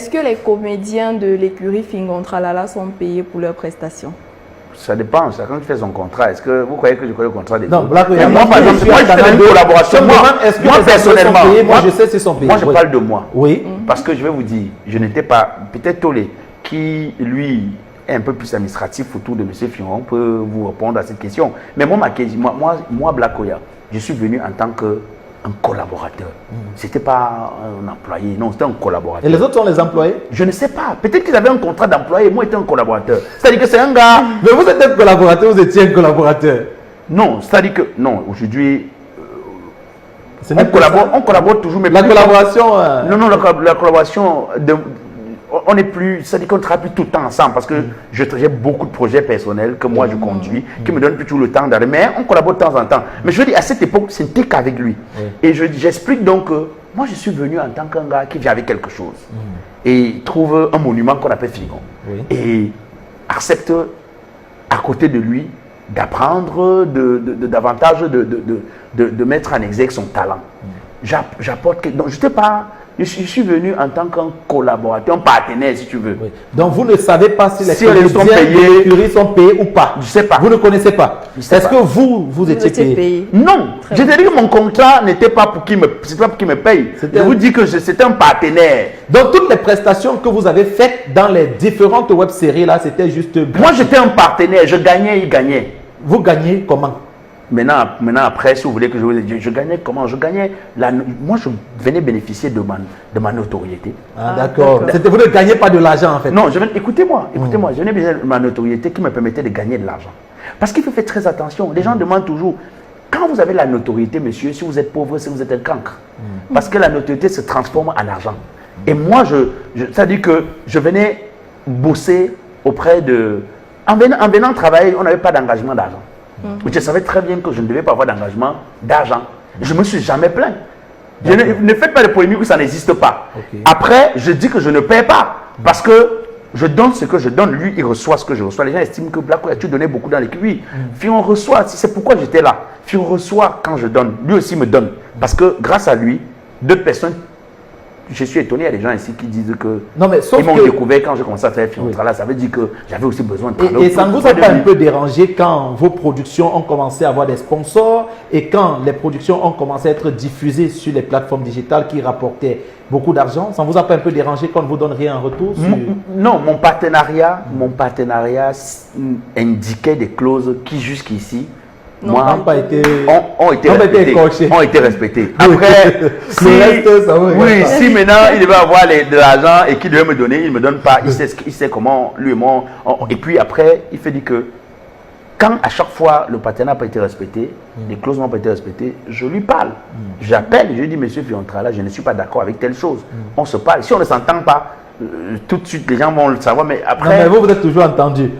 Est-ce que les comédiens de l'écurie Fingontralala sont payés pour leurs prestations? Ça dépend, chacun qui fait son contrat. Est-ce que vous croyez que je connais le contrat des autres? Non, Black Oya, moi, par exemple, moi, je fais une collaboration. Moi, personnellement, moi, je sais s'ils sont payés. Moi, je parle de moi. Oui. Parce que je vais vous dire, je n'étais pas. Peut-être Tolé, qui lui est un peu plus administratif autour de M. Fion, peut vous répondre à cette question. Mais moi, Black Oya, je suis venu en tant que un collaborateur. C'était pas un employé, non, c'était un collaborateur. Et les autres sont les employés? Je ne sais pas. Peut-être qu'ils avaient un contrat d'employé, moi j'étais un collaborateur. C'est-à-dire que c'est un gars. Mais vous êtes un collaborateur, vous étiez un collaborateur? Non, c'est-à-dire que non, aujourd'hui, on collabore toujours. Mais la collaboration. Non, la collaboration, on n'est plus, c'est-à-dire qu'on ne travaille plus tout le temps ensemble parce que j'ai beaucoup de projets personnels que moi je conduis, qui me donnent plus tout le temps d'arrêter. Mais on collabore de temps en temps. Mais je veux dire, à cette époque, ce n'était qu'avec lui. Et j'explique donc que moi je suis venu en tant qu'un gars qui vient avec quelque chose et trouve un monument qu'on appelle Figon. Et accepte à côté de lui d'apprendre davantage de mettre en exergue son talent. J'apporte. Donc, je suis venu en tant qu'un collaborateur, un partenaire, si tu veux. Oui. Donc, vous ne savez pas si les comédiens de l'écurie sont payés ou pas. Je ne sais pas. Vous ne connaissez pas. Est-ce que vous étiez payé? Non. Je te dis que mon contrat n'était pas pour qu'il me paye. Je vous dis que c'était un partenaire. Donc, toutes les prestations que vous avez faites dans les différentes web-séries, là, c'était juste... Moi, j'étais un partenaire. Je gagnais, il gagnait. Vous gagnez comment? Maintenant, après, si vous voulez que je gagnais comment? Je gagnais, moi je venais bénéficier de ma notoriété. Ah, d'accord. Vous ne gagnez pas de l'argent en fait? Non, écoutez-moi, je venais bénéficier de ma notoriété qui me permettait de gagner de l'argent. Parce qu'il faut faire très attention, les gens demandent toujours, quand vous avez la notoriété, monsieur, si vous êtes pauvre, si vous êtes un cancre. Parce que la notoriété se transforme en argent. Et moi, c'est-à-dire que je venais bosser auprès de... En venant travailler, on n'avait pas d'engagement d'argent. Je savais très bien que je ne devais pas avoir d'engagement d'argent. Je ne me suis jamais plaint. Ne faites pas de polémique où ça n'existe pas. Après, je dis que je ne paie pas. Parce que je donne ce que je donne. Lui, il reçoit ce que je reçois. Les gens estiment que Black Oya, tu donnais beaucoup dans l'équipe. Oui, Fion reçoit. C'est pourquoi j'étais là. Fion reçoit quand je donne. Lui aussi me donne. Parce que grâce à lui, d'autres personnes... Je suis étonné, il y a des gens ici qui disent que ils m'ont découvert quand j'ai commencé à faire Fingontralala. Ça veut dire que j'avais aussi besoin de travailler. Et ça ne vous a pas un peu dérangé quand vos productions ont commencé à avoir des sponsors et quand les productions ont commencé à être diffusées sur les plateformes digitales qui rapportaient beaucoup d'argent? Ça ne vous a pas un peu dérangé qu'on ne vous donne rien en retour? Non, mon partenariat indiquait des clauses qui jusqu'ici ont été respectées. Après, si maintenant il devait avoir de l'argent et qu'il devait me donner, il ne me donne pas, il sait comment lui et moi. Et puis après, il fait dire que quand à chaque fois le partenariat n'a pas été respecté, les clauses n'ont pas été respectées, je lui parle. J'appelle, je lui dis, monsieur Fingontralala, je ne suis pas d'accord avec telle chose. On se parle. Si on ne s'entend pas, tout de suite les gens vont le savoir, mais après. Non, mais vous êtes toujours entendu.